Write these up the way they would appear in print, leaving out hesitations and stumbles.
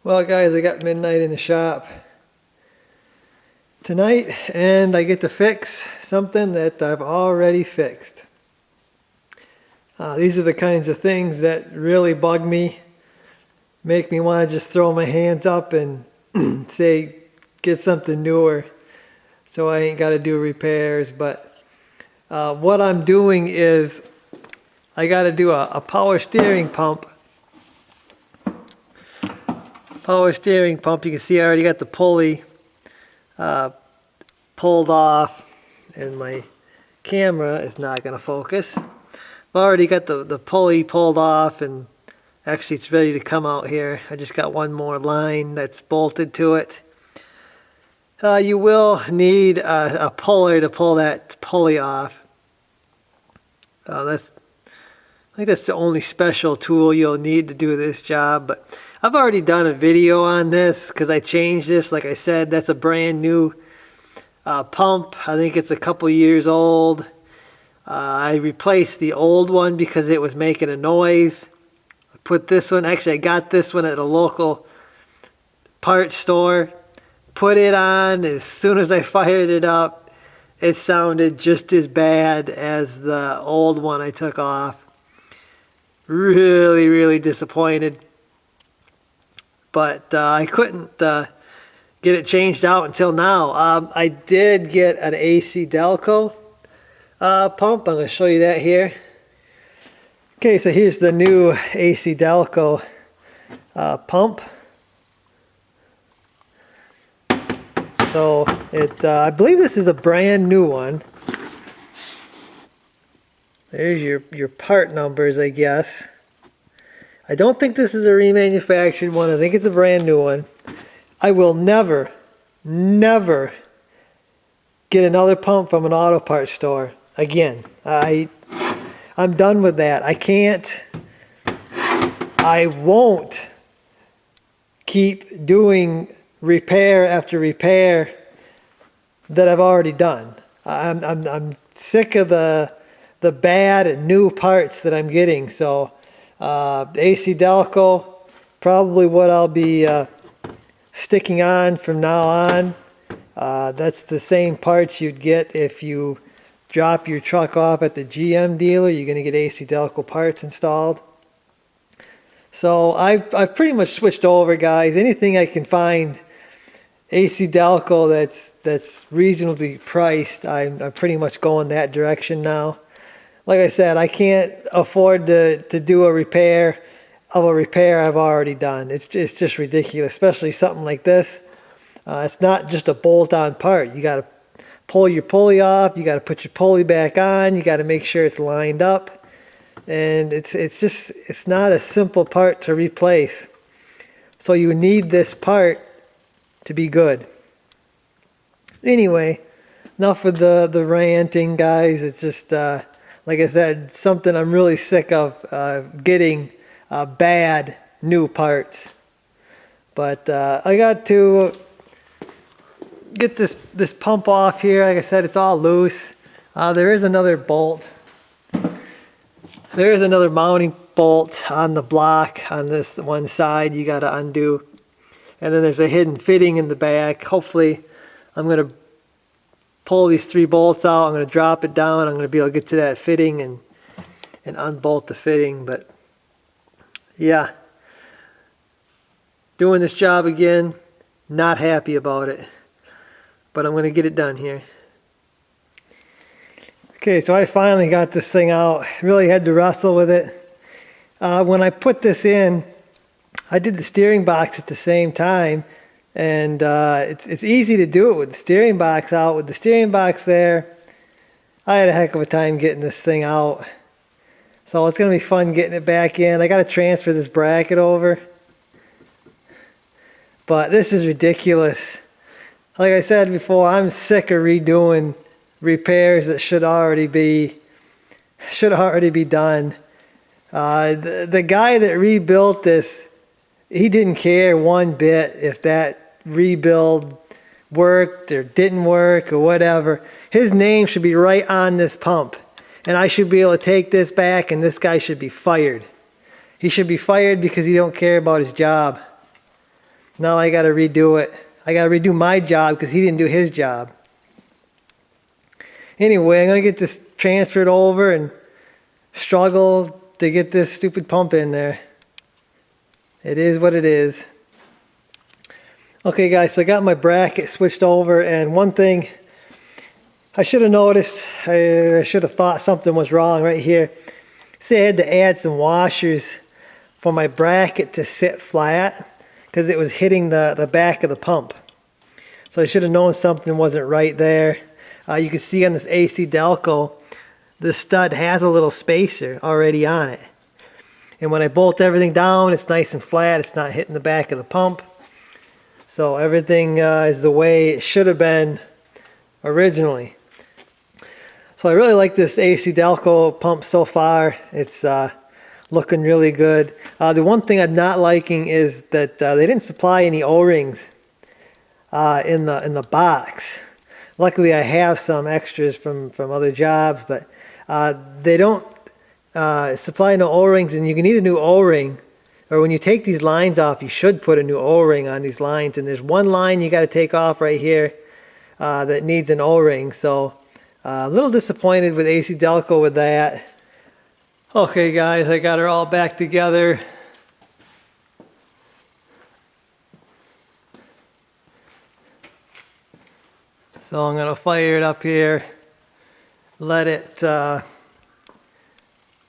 Well guys, I got midnight in the shop tonight and I get to fix something that I've already fixed. These are the kinds of things that really bug me, make me want to just throw my hands up and say get something newer so I ain't got to do repairs. But what I'm doing is I got to do a power steering pump. Power steering pump, you can see I already got the pulley pulled off and my camera is not going to focus. I've already got the pulley pulled off and actually it's ready to come out here. I just got one more line that's bolted to it. You will need a puller to pull that pulley off. I think that's the only special tool you'll need to do this job, but I've already done a video on this because I changed this. Like I said, that's a brand new pump. I think it's a couple years old. I replaced the old one because it was making a noise. I put this one, actually I got this one at a local parts store. Put it on, as soon as I fired it up, it sounded just as bad as the old one I took off. Really, really disappointed. But I couldn't get it changed out until now. I did get an ACDelco pump. I'm going to show you that here. Okay, so here's the new ACDelco pump. So I believe this is a brand new one. There's your part numbers, I guess. I don't think this is a remanufactured one. I think it's a brand new one. I will never, never get another pump from an auto parts store again. I'm done with that. I won't keep doing repair after repair that I've already done. I'm sick of the bad and new parts that I'm getting. So ACDelco, probably what I'll be sticking on from now on. That's the same parts you'd get if you drop your truck off at the GM dealer. You're going to get ACDelco parts installed. So I've pretty much switched over, guys. Anything I can find ACDelco that's reasonably priced, I'm pretty much going that direction now. Like I said, I can't afford to do a repair of a repair I've already done. It's just ridiculous, especially something like this. It's not just a bolt-on part. You got to pull your pulley off. You got to put your pulley back on. You got to make sure it's lined up. And it's not a simple part to replace. So you need this part to be good. Anyway, enough with the ranting, guys. It's just like I said, something I'm really sick of, getting bad new parts. But I got to get this pump off here. Like I said, it's all loose. There is another bolt. There is another mounting bolt on the block on this one side you got to undo. And then there's a hidden fitting in the back. Hopefully I'm going to pull these 3 bolts out. I'm going to drop it down. I'm going to be able to get to that fitting and unbolt the fitting. But yeah, doing this job again, not happy about it. But I'm going to get it done here. Okay, so I finally got this thing out. Really had to wrestle with it. When I put this in, I did the steering box at the same time. And it's easy to do it with the steering box out. With the steering box there, I had a heck of a time getting this thing out. So it's going to be fun getting it back in. I got to transfer this bracket over. But this is ridiculous. Like I said before, I'm sick of redoing repairs that should already be done. The guy that rebuilt this, he didn't care one bit if that rebuild worked or didn't work or whatever. His name should be right on this pump. And I should be able to take this back, and this guy should be fired. He should be fired because he don't care about his job. Now I got to redo it. I got to redo my job because he didn't do his job. Anyway, I'm going to get this transferred over and struggle to get this stupid pump in there. It is what it is. Okay guys, so I got my bracket switched over, and one thing I should have noticed, I should have thought something was wrong right here. See, I had to add some washers for my bracket to sit flat because it was hitting the back of the pump. So I should have known something wasn't right there. You can see on this ACDelco, the stud has a little spacer already on it. And when I bolt everything down, it's nice and flat. It's not hitting the back of the pump. So everything is the way it should have been originally. So I really like this ACDelco pump so far. It's looking really good. The one thing I'm not liking is that they didn't supply any O-rings in the box. Luckily I have some extras from other jobs, but they don't supply no O-rings, and you can need a new O-ring. Or when you take these lines off, you should put a new O-ring on these lines. And there's one line you got to take off right here that needs an O-ring. So a little disappointed with ACDelco with that. Okay guys, I got her all back together. So I'm going to fire it up here, let it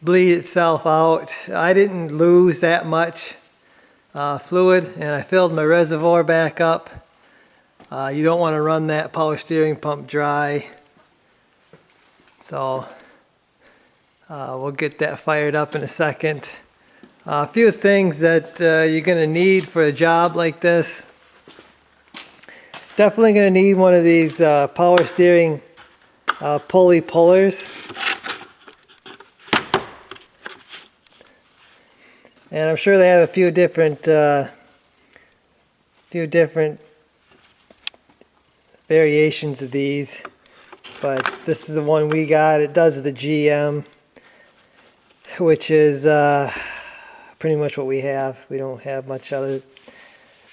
bleed itself out. I didn't lose that much fluid, and I filled my reservoir back up. You don't want to run that power steering pump dry. So we'll get that fired up in a second. A few things that you're going to need for a job like this. Definitely going to need one of these power steering pulley pullers. And I'm sure they have a few different variations of these, but this is the one we got. It does the GM, which is pretty much what we have. We don't have much other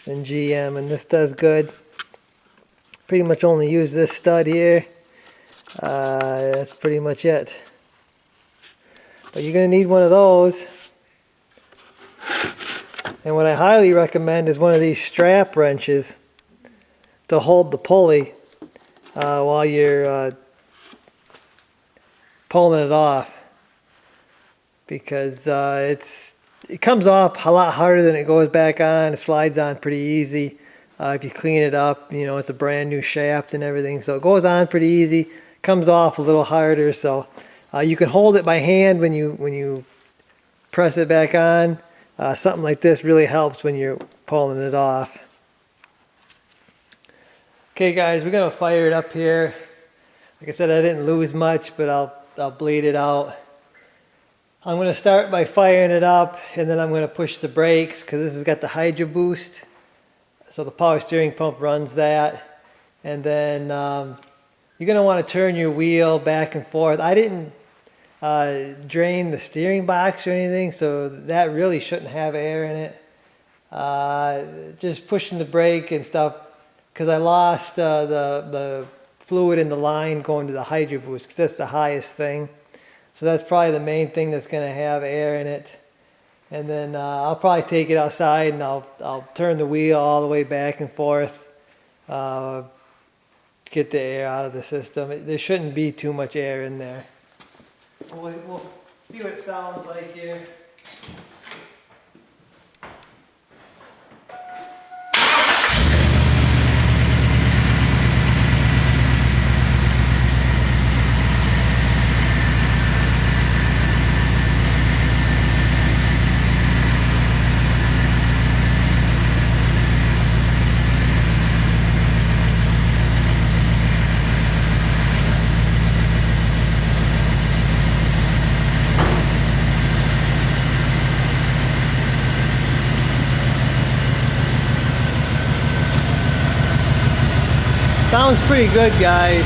than GM, and this does good. Pretty much only use this stud here. That's pretty much it. But you're going to need one of those. And what I highly recommend is one of these strap wrenches to hold the pulley while you're pulling it off, because it comes off a lot harder than it goes back on. It slides on pretty easy if you clean it up. You know, it's a brand new shaft and everything, so it goes on pretty easy. Comes off a little harder, so you can hold it by hand when you press it back on. Something like this really helps when you're pulling it off. Okay guys, we're going to fire it up here. Like I said, I didn't lose much, but I'll bleed it out. I'm going to start by firing it up, and then I'm going to push the brakes because this has got the Hydro Boost. So the power steering pump runs that. And then you're going to want to turn your wheel back and forth. I didn't drain the steering box or anything, so that really shouldn't have air in it. Just pushing the brake and stuff, because I lost the fluid in the line going to the Hydro Boost, because that's the highest thing. So that's probably the main thing that's going to have air in it. And then I'll probably take it outside and I'll turn the wheel all the way back and forth, get the air out of the system. There shouldn't be too much air in there. We'll see what it sounds like here. Sounds pretty good, guys.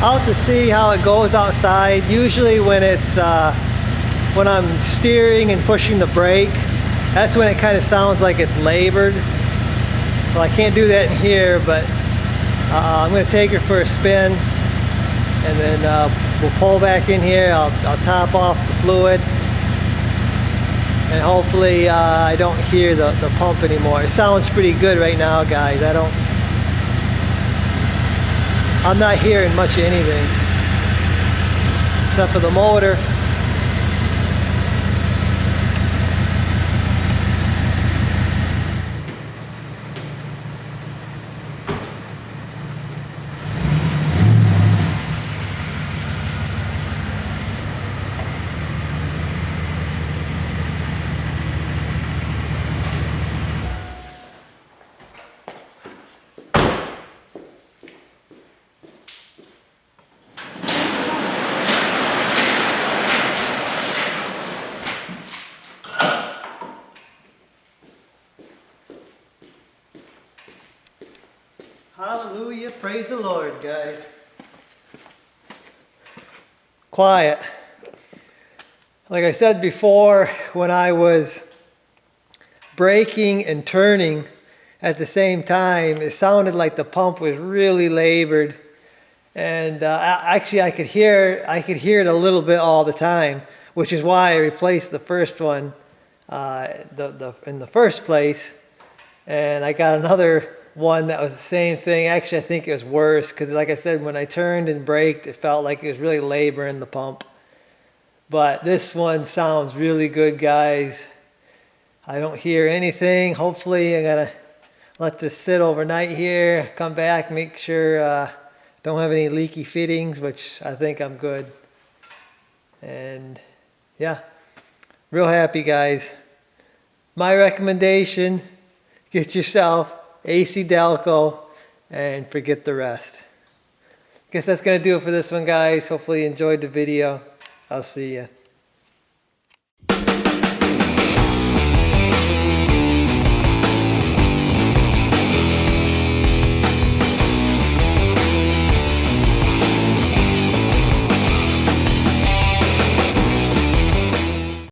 Out to see how it goes outside. Usually when it's when I'm steering and pushing the brake, that's when it kind of sounds like it's labored. So I can't do that in here, but I'm going to take her for a spin, and then we'll pull back in here. I'll top off the fluid, and hopefully I don't hear the pump anymore. It sounds pretty good right now, guys. I'm not hearing much of anything except for the motor. Hallelujah, praise the Lord, guys. Quiet. Like I said before, when I was braking and turning at the same time, it sounded like the pump was really labored. And actually I could hear it a little bit all the time, which is why I replaced the first one in the first place. And I got another one that was the same thing. Actually, I think it was worse because, like I said, when I turned and braked, it felt like it was really laboring the pump. But this one sounds really good, guys. I don't hear anything. Hopefully, I gotta let this sit overnight here, come back, make sure don't have any leaky fittings, which I think I'm good. And yeah, real happy, guys. My recommendation, get yourself ACDelco and forget the rest. Guess that's going to do it for this one, guys. Hopefully you enjoyed the video. I'll see you.